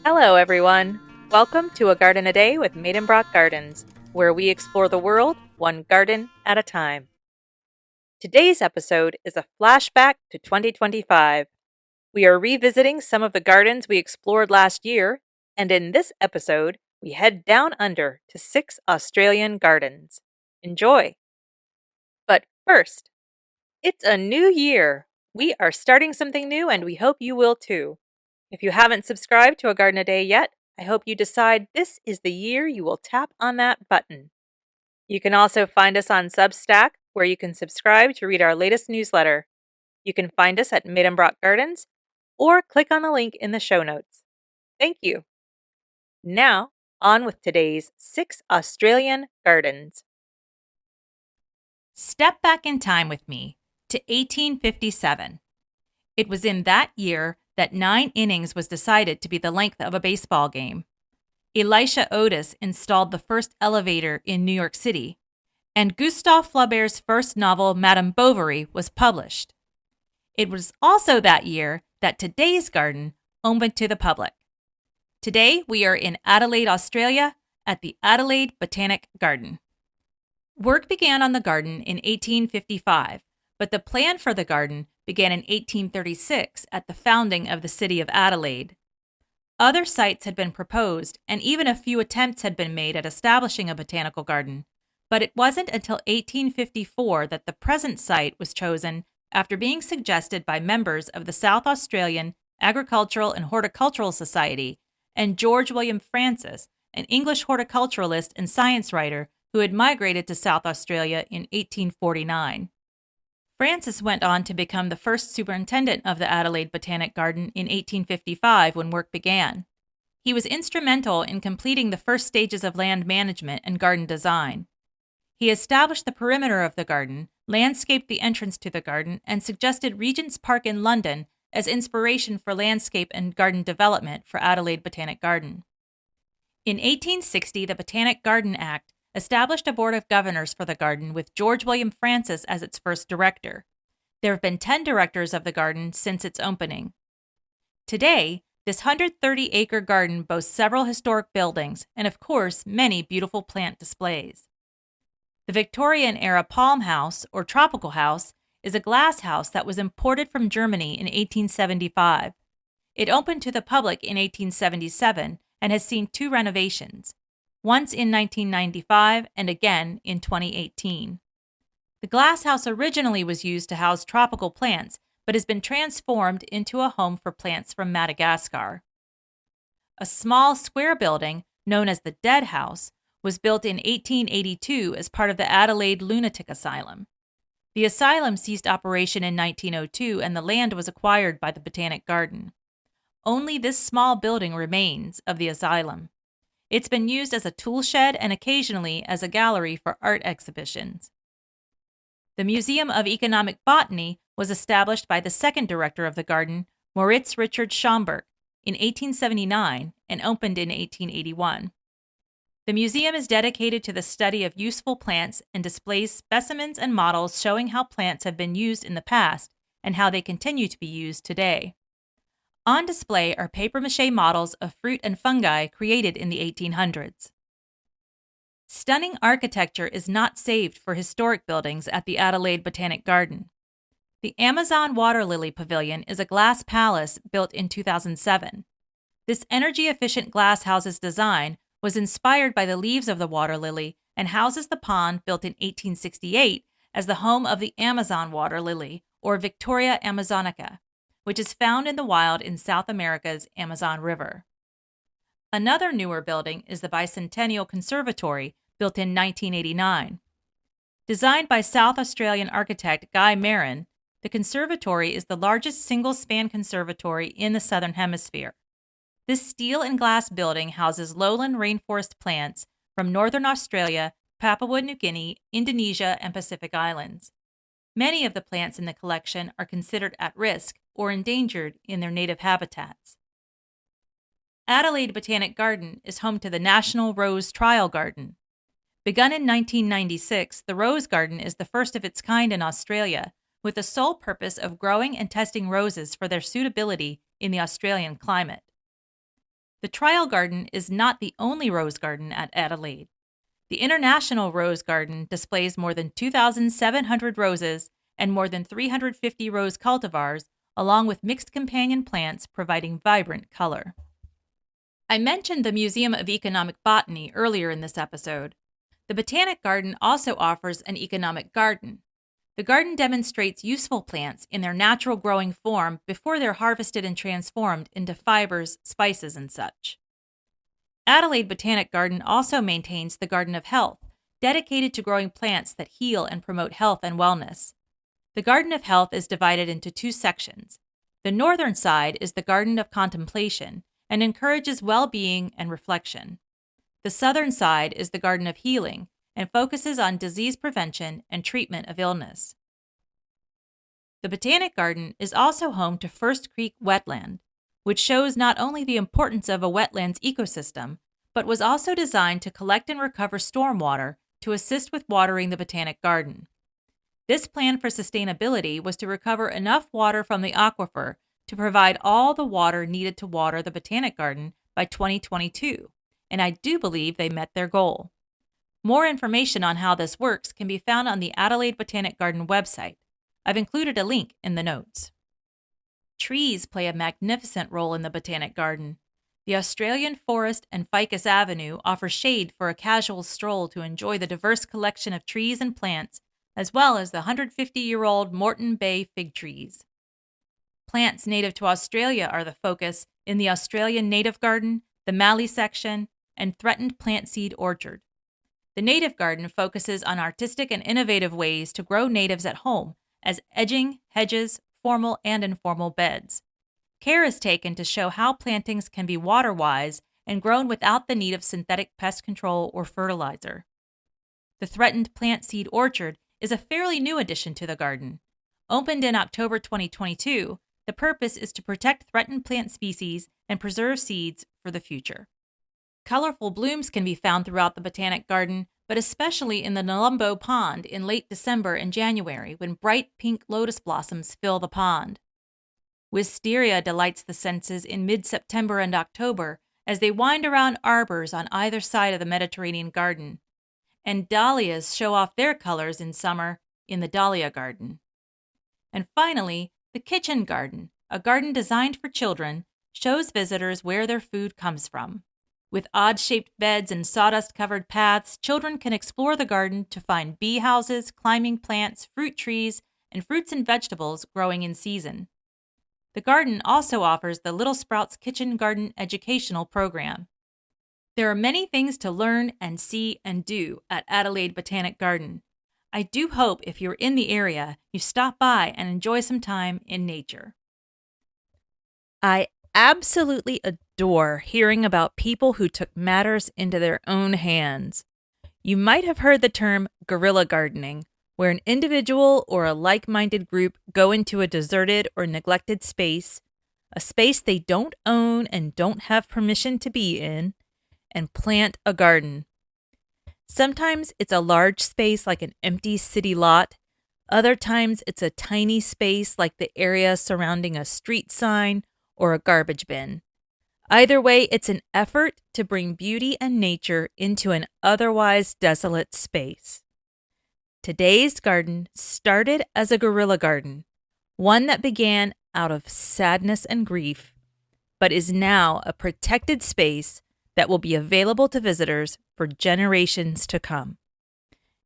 Hello, everyone. Welcome to A Garden a Day with Maidenbrock Gardens, where we explore the world one garden at a time. Today's episode is a flashback to 2025. We are revisiting some of the gardens we explored last year, and in this episode, we head down under to 6 Australian gardens. Enjoy! But first, it's a new year. We are starting something new, and we hope you will too. If you haven't subscribed to A Garden a Day yet, I hope you decide this is the year you will tap on that button. You can also find us on Substack, where you can subscribe to read our latest newsletter. You can find us at Maidenbrock Gardens, or click on the link in the show notes. Thank you. Now, on with today's 6 Australian gardens. Step back in time with me to 1857. It was in that year that 9 innings was decided to be the length of a baseball game. Elisha Otis installed the first elevator in New York City, and Gustave Flaubert's first novel, Madame Bovary, was published. It was also that year that today's garden opened to the public. Today, we are in Adelaide, Australia, at the Adelaide Botanic Garden. Work began on the garden in 1855, but the plan for the garden began in 1836 at the founding of the city of Adelaide. Other sites had been proposed, and even a few attempts had been made at establishing a botanical garden, but it wasn't until 1854 that the present site was chosen after being suggested by members of the South Australian Agricultural and Horticultural Society and George William Francis, an English horticulturalist and science writer who had migrated to South Australia in 1849. Francis went on to become the first superintendent of the Adelaide Botanic Garden in 1855 when work began. He was instrumental in completing the first stages of land management and garden design. He established the perimeter of the garden, landscaped the entrance to the garden, and suggested Regent's Park in London as inspiration for landscape and garden development for Adelaide Botanic Garden. In 1860, the Botanic Garden Act established a board of governors for the garden with George William Francis as its first director. There have been 10 directors of the garden since its opening. Today, this 130-acre garden boasts several historic buildings and, of course, many beautiful plant displays. The Victorian-era palm house, or tropical house, is a glass house that was imported from Germany in 1875. It opened to the public in 1877 and has seen 2 renovations, once in 1995 and again in 2018. The glasshouse originally was used to house tropical plants, but has been transformed into a home for plants from Madagascar. A small square building, known as the Dead House, was built in 1882 as part of the Adelaide Lunatic Asylum. The asylum ceased operation in 1902 and the land was acquired by the Botanic Garden. Only this small building remains of the asylum. It's been used as a tool shed and occasionally as a gallery for art exhibitions. The Museum of Economic Botany was established by the second director of the garden, Moritz Richard Schomburg, in 1879 and opened in 1881. The museum is dedicated to the study of useful plants and displays specimens and models showing how plants have been used in the past and how they continue to be used today. On display are papier-mâché models of fruit and fungi created in the 1800s. Stunning architecture is not saved for historic buildings at the Adelaide Botanic Garden. The Amazon Water Lily Pavilion is a glass palace built in 2007. This energy-efficient glasshouse's design was inspired by the leaves of the water lily and houses the pond built in 1868 as the home of the Amazon water lily, or Victoria amazonica, which is found in the wild in South America's Amazon River. Another newer building is the Bicentennial Conservatory, built in 1989. Designed by South Australian architect Guy Marin, the conservatory is the largest single-span conservatory in the Southern Hemisphere. This steel and glass building houses lowland rainforest plants from Northern Australia, Papua New Guinea, Indonesia, and Pacific Islands. Many of the plants in the collection are considered at risk or endangered in their native habitats. Adelaide Botanic Garden is home to the National Rose Trial Garden. Begun in 1996, the Rose Garden is the first of its kind in Australia, with the sole purpose of growing and testing roses for their suitability in the Australian climate. The Trial Garden is not the only rose garden at Adelaide. The International Rose Garden displays more than 2,700 roses and more than 350 rose cultivars, along with mixed companion plants providing vibrant color. I mentioned the Museum of Economic Botany earlier in this episode. The Botanic Garden also offers an economic garden. The garden demonstrates useful plants in their natural growing form before they're harvested and transformed into fibers, spices, and such. Adelaide Botanic Garden also maintains the Garden of Health, dedicated to growing plants that heal and promote health and wellness. The Garden of Health is divided into two sections. The northern side is the Garden of Contemplation and encourages well-being and reflection. The southern side is the Garden of Healing and focuses on disease prevention and treatment of illness. The Botanic Garden is also home to First Creek Wetland, which shows not only the importance of a wetlands ecosystem, but was also designed to collect and recover stormwater to assist with watering the Botanic Garden. This plan for sustainability was to recover enough water from the aquifer to provide all the water needed to water the Botanic Garden by 2022, and I do believe they met their goal. More information on how this works can be found on the Adelaide Botanic Garden website. I've included a link in the notes. Trees play a magnificent role in the Botanic Garden. The Australian forest and Ficus Avenue offer shade for a casual stroll to enjoy the diverse collection of trees and plants, as well as the 150-year-old Moreton Bay fig trees. Plants native to Australia are the focus in the Australian Native Garden, the Mallee section, and Threatened Plant Seed Orchard. The Native Garden focuses on artistic and innovative ways to grow natives at home, as edging, hedges, formal and informal beds. Care is taken to show how plantings can be water-wise and grown without the need of synthetic pest control or fertilizer. The Threatened Plant Seed Orchard is a fairly new addition to the garden. Opened in October 2022, the purpose is to protect threatened plant species and preserve seeds for the future. Colorful blooms can be found throughout the Botanic Garden, but especially in the Nalumbo Pond in late December and January when bright pink lotus blossoms fill the pond. Wisteria delights the senses in mid-September and October as they wind around arbors on either side of the Mediterranean garden. And dahlias show off their colors in summer in the Dahlia Garden. And finally, the Kitchen Garden, a garden designed for children, shows visitors where their food comes from. With odd-shaped beds and sawdust-covered paths, children can explore the garden to find bee houses, climbing plants, fruit trees, and fruits and vegetables growing in season. The garden also offers the Little Sprouts Kitchen Garden educational program. There are many things to learn and see and do at Adelaide Botanic Garden. I do hope if you're in the area, you stop by and enjoy some time in nature. I absolutely adore hearing about people who took matters into their own hands. You might have heard the term guerrilla gardening, where an individual or a like-minded group go into a deserted or neglected space, a space they don't own and don't have permission to be in, and plant a garden. Sometimes it's a large space like an empty city lot. Other times it's a tiny space like the area surrounding a street sign or a garbage bin. Either way, it's an effort to bring beauty and nature into an otherwise desolate space. Today's garden started as a guerrilla garden, one that began out of sadness and grief, but is now a protected space that will be available to visitors for generations to come.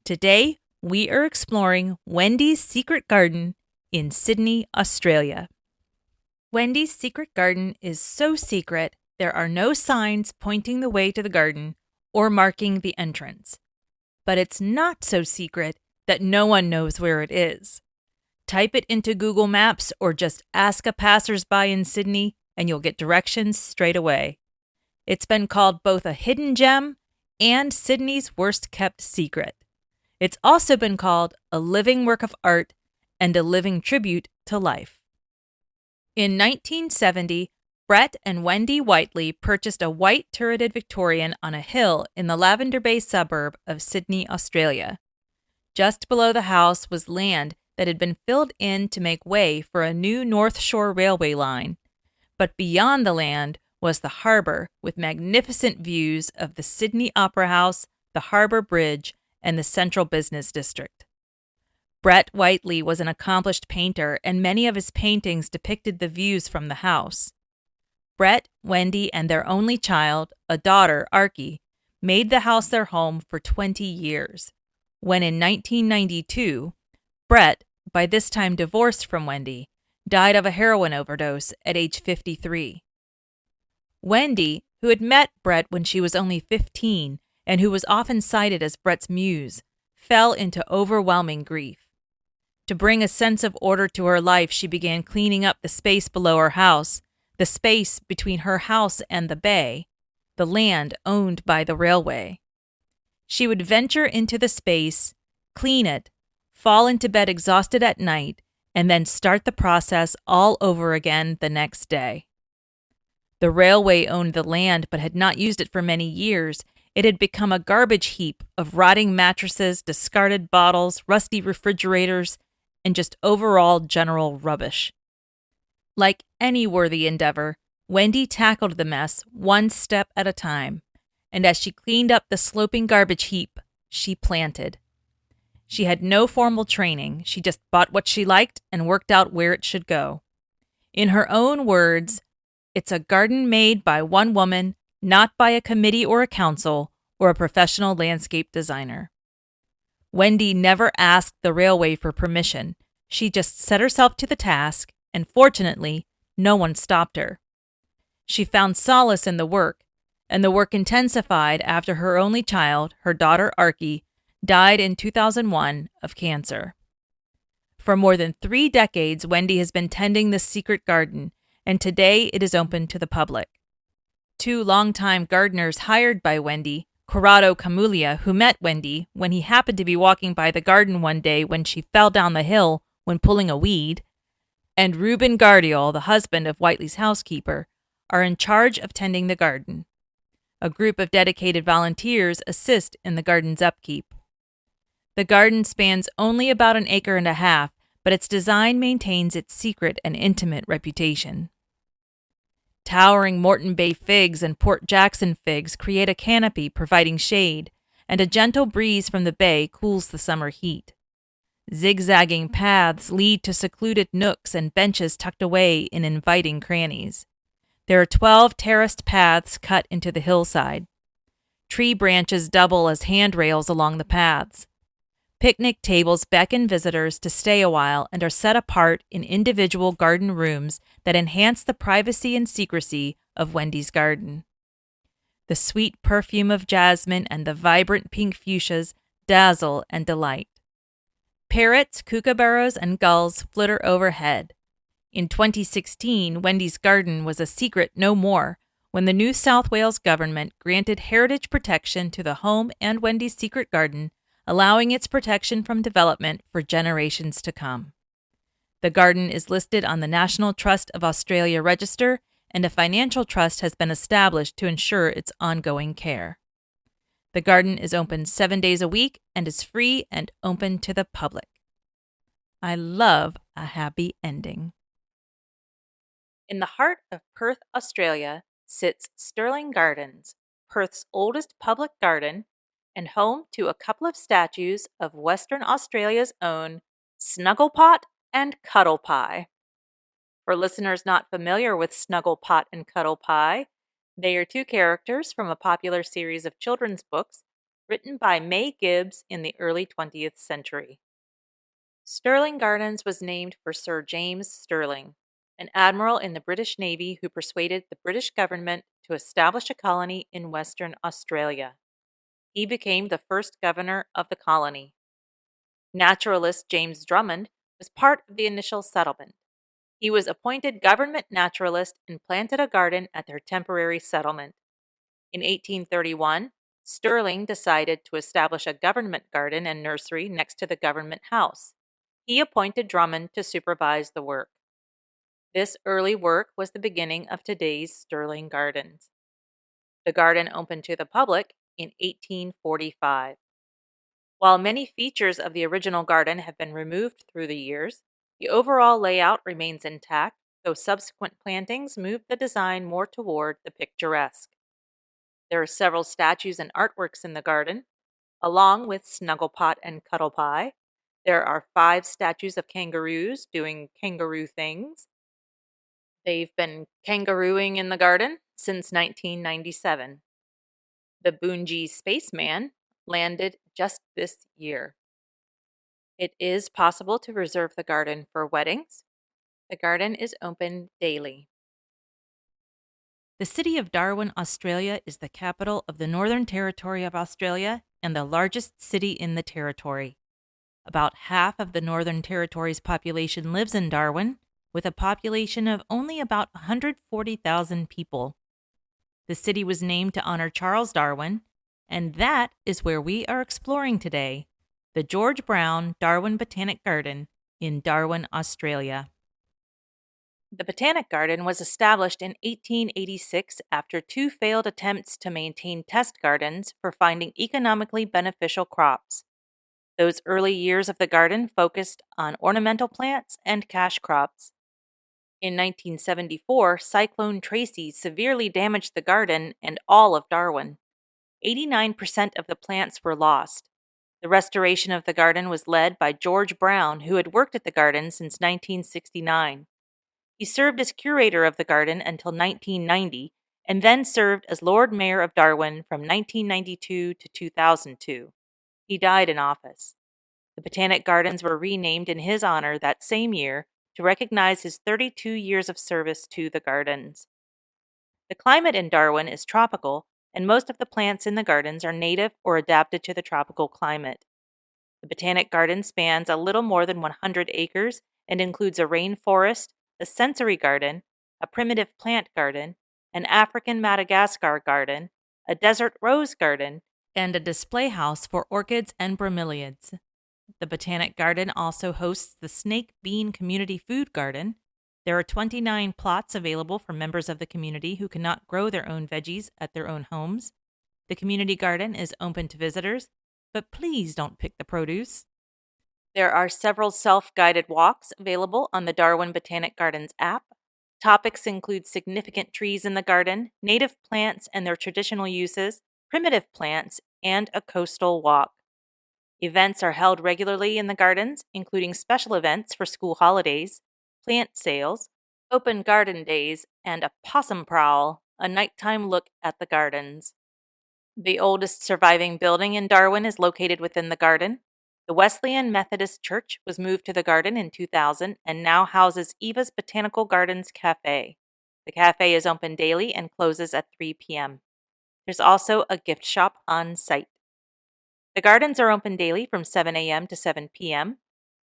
Today, we are exploring Wendy's secret garden in Sydney, Australia. Wendy's secret garden is so secret, there are no signs pointing the way to the garden or marking the entrance. But it's not so secret that no one knows where it is. Type it into Google Maps or just ask a passersby in Sydney and you'll get directions straight away. It's been called both a hidden gem and Sydney's worst-kept secret. It's also been called a living work of art and a living tribute to life. In 1970, Brett and Wendy Whiteley purchased a white turreted Victorian on a hill in the Lavender Bay suburb of Sydney, Australia. Just below the house was land that had been filled in to make way for a new North Shore railway line. But beyond the land was the harbor with magnificent views of the Sydney Opera House, the Harbour Bridge, and the Central Business District. Brett Whiteley was an accomplished painter, and many of his paintings depicted the views from the house. Brett, Wendy, and their only child, a daughter, Archie, made the house their home for 20 years, when in 1992, Brett, by this time divorced from Wendy, died of a heroin overdose at age 53. Wendy, who had met Brett when she was only 15 and who was often cited as Brett's muse, fell into overwhelming grief. To bring a sense of order to her life, she began cleaning up the space below her house, the space between her house and the bay, the land owned by the railway. She would venture into the space, clean it, fall into bed exhausted at night, and then start the process all over again the next day. The railway owned the land but had not used it for many years. It had become a garbage heap of rotting mattresses, discarded bottles, rusty refrigerators, and just overall general rubbish. Like any worthy endeavor, Wendy tackled the mess one step at a time, and as she cleaned up the sloping garbage heap, she planted. She had no formal training. She just bought what she liked and worked out where it should go. In her own words, "It's a garden made by one woman, not by a committee or a council or a professional landscape designer." Wendy never asked the railway for permission. She just set herself to the task, and fortunately, no one stopped her. She found solace in the work, and the work intensified after her only child, her daughter Archie, died in 2001 of cancer. For more than 3 decades, Wendy has been tending this secret garden, and today it is open to the public. 2 longtime gardeners hired by Wendy, Corrado Camulia, who met Wendy when he happened to be walking by the garden one day when she fell down the hill when pulling a weed, and Reuben Gardiol, the husband of Whiteley's housekeeper, are in charge of tending the garden. A group of dedicated volunteers assist in the garden's upkeep. The garden spans only about 1.5 acres, but its design maintains its secret and intimate reputation. Towering Moreton Bay figs and Port Jackson figs create a canopy providing shade, and a gentle breeze from the bay cools the summer heat. Zigzagging paths lead to secluded nooks and benches tucked away in inviting crannies. There are 12 terraced paths cut into the hillside. Tree branches double as handrails along the paths. Picnic tables beckon visitors to stay a while and are set apart in individual garden rooms that enhance the privacy and secrecy of Wendy's garden. The sweet perfume of jasmine and the vibrant pink fuchsias dazzle and delight. Parrots, kookaburras, and gulls flitter overhead. In 2016, Wendy's garden was a secret no more when the New South Wales government granted heritage protection to the home and Wendy's secret garden, allowing its protection from development for generations to come. The garden is listed on the National Trust of Australia Register, and a financial trust has been established to ensure its ongoing care. The garden is open 7 days a week and is free and open to the public. I love a happy ending. In the heart of Perth, Australia, sits Stirling Gardens, Perth's oldest public garden, and home to a couple of statues of Western Australia's own Snugglepot and Cuddlepie. For listeners not familiar with Snugglepot and Cuddlepie, they are 2 characters from a popular series of children's books written by May Gibbs in the early 20th century. Stirling Gardens was named for Sir James Stirling, an admiral in the British Navy who persuaded the British government to establish a colony in Western Australia. He became the first governor of the colony. Naturalist James Drummond was part of the initial settlement. He was appointed government naturalist and planted a garden at their temporary settlement. In 1831, Stirling decided to establish a government garden and nursery next to the government house. He appointed Drummond to supervise the work. This early work was the beginning of today's Stirling Gardens. The garden opened to the public in 1845. While many features of the original garden have been removed through the years, the overall layout remains intact, though subsequent plantings moved the design more toward the picturesque. There are several statues and artworks in the garden, along with Snugglepot and Cuddlepie. There are 5 statues of kangaroos doing kangaroo things. They've been kangarooing in the garden since 1997. The Boonji Spaceman landed just this year. It is possible to reserve the garden for weddings. The garden is open daily. The city of Darwin, Australia is the capital of the Northern Territory of Australia and the largest city in the territory. About half of the Northern Territory's population lives in Darwin, with a population of only about 140,000 people. The city was named to honor Charles Darwin, and that is where we are exploring today, the George Brown Darwin Botanic Garden in Darwin, Australia. The Botanic Garden was established in 1886 after 2 failed attempts to maintain test gardens for finding economically beneficial crops. Those early years of the garden focused on ornamental plants and cash crops. In 1974, Cyclone Tracy severely damaged the garden and all of Darwin. 89% of the plants were lost. The restoration of the garden was led by George Brown, who had worked at the garden since 1969. He served as curator of the garden until 1990 and then served as Lord Mayor of Darwin from 1992 to 2002. He died in office. The Botanic Gardens were renamed in his honor that same year to recognize his 32 years of service to the gardens. The climate in Darwin is tropical, and most of the plants in the gardens are native or adapted to the tropical climate. The Botanic Garden spans a little more than 100 acres and includes a rainforest, a sensory garden, a primitive plant garden, an African Madagascar garden, a desert rose garden, and a display house for orchids and bromeliads. The Botanic Garden also hosts the Snake Bean Community Food Garden. There are 29 plots available for members of the community who cannot grow their own veggies at their own homes. The community garden is open to visitors, but please don't pick the produce. There are several self-guided walks available on the Darwin Botanic Gardens app. Topics include significant trees in the garden, native plants and their traditional uses, primitive plants, and a coastal walk. Events are held regularly in the gardens, including special events for school holidays, plant sales, open garden days, and a possum prowl, a nighttime look at the gardens. The oldest surviving building in Darwin is located within the garden. The Wesleyan Methodist Church was moved to the garden in 2000 and now houses Eva's Botanical Gardens Cafe. The cafe is open daily and closes at 3 p.m. There's also a gift shop on site. The gardens are open daily from 7 a.m. to 7 p.m.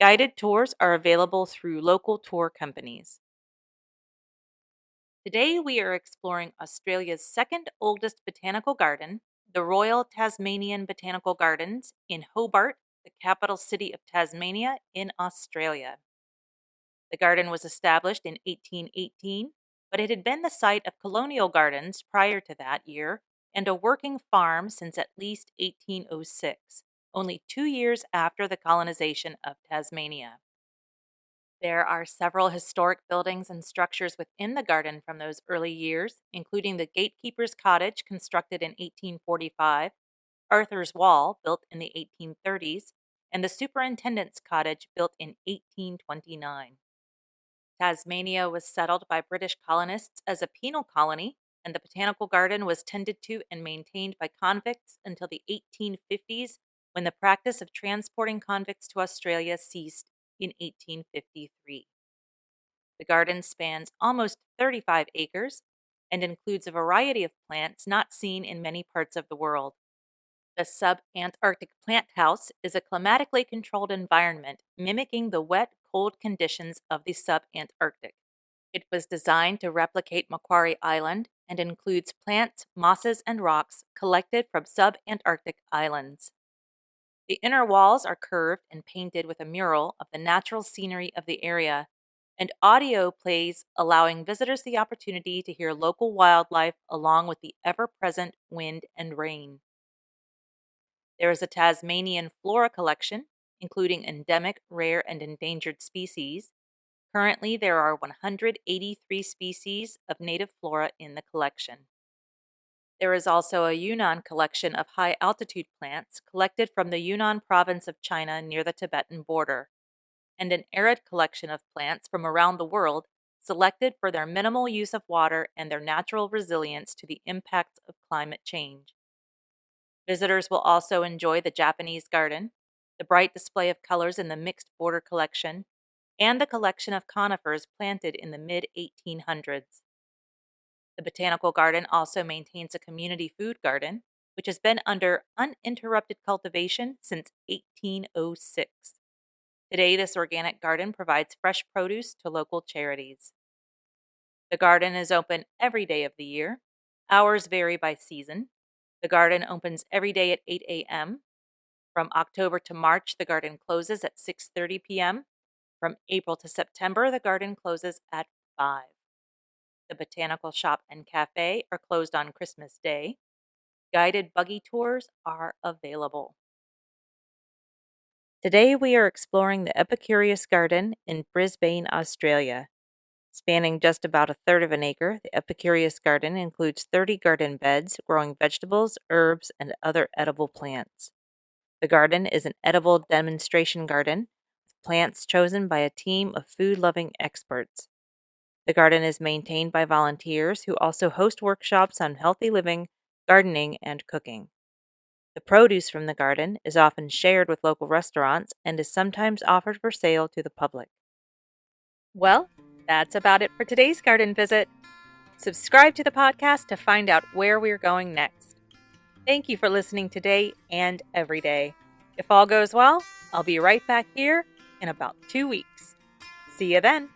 Guided tours are available through local tour companies. Today we are exploring Australia's second oldest botanical garden, the Royal Tasmanian Botanical Gardens in Hobart, the capital city of Tasmania in Australia. The garden was established in 1818, but it had been the site of colonial gardens prior to that year and a working farm since at least 1806, only 2 years after the colonization of Tasmania. There are several historic buildings and structures within the garden from those early years, including the Gatekeeper's Cottage constructed in 1845, Arthur's Wall built in the 1830s, and the Superintendent's Cottage built in 1829. Tasmania was settled by British colonists as a penal colony, and the botanical garden was tended to and maintained by convicts until the 1850s, when the practice of transporting convicts to Australia ceased in 1853. The garden spans almost 35 acres and includes a variety of plants not seen in many parts of the world. The sub-Antarctic plant house is a climatically controlled environment mimicking the wet, cold conditions of the sub-Antarctic. It was designed to replicate Macquarie Island and includes plants, mosses, and rocks collected from sub-Antarctic islands. The inner walls are curved and painted with a mural of the natural scenery of the area, and audio plays allowing visitors the opportunity to hear local wildlife along with the ever-present wind and rain. There is a Tasmanian flora collection, including endemic, rare, and endangered species. Currently, there are 183 species of native flora in the collection. There is also a Yunnan collection of high-altitude plants collected from the Yunnan province of China near the Tibetan border, and an arid collection of plants from around the world selected for their minimal use of water and their natural resilience to the impacts of climate change. Visitors will also enjoy the Japanese garden, the bright display of colors in the mixed border collection, and the collection of conifers planted in the mid-1800s. The Botanical Garden also maintains a community food garden, which has been under uninterrupted cultivation since 1806. Today, this organic garden provides fresh produce to local charities. The garden is open every day of the year. Hours vary by season. The garden opens every day at 8 a.m. From October to March, the garden closes at 6:30 p.m. From April to September, the garden closes at 5. The Botanical Shop and Cafe are closed on Christmas Day. Guided buggy tours are available. Today we are exploring the Epicurious Garden in Brisbane, Australia. Spanning just about a third of an acre, the Epicurious Garden includes 30 garden beds growing vegetables, herbs, and other edible plants. The garden is an edible demonstration garden with plants chosen by a team of food-loving experts. The garden is maintained by volunteers who also host workshops on healthy living, gardening, and cooking. The produce from the garden is often shared with local restaurants and is sometimes offered for sale to the public. Well, that's about it for today's garden visit. Subscribe to the podcast to find out where we're going next. Thank you for listening today and every day. If all goes well, I'll be right back here in about 2 weeks. See you then.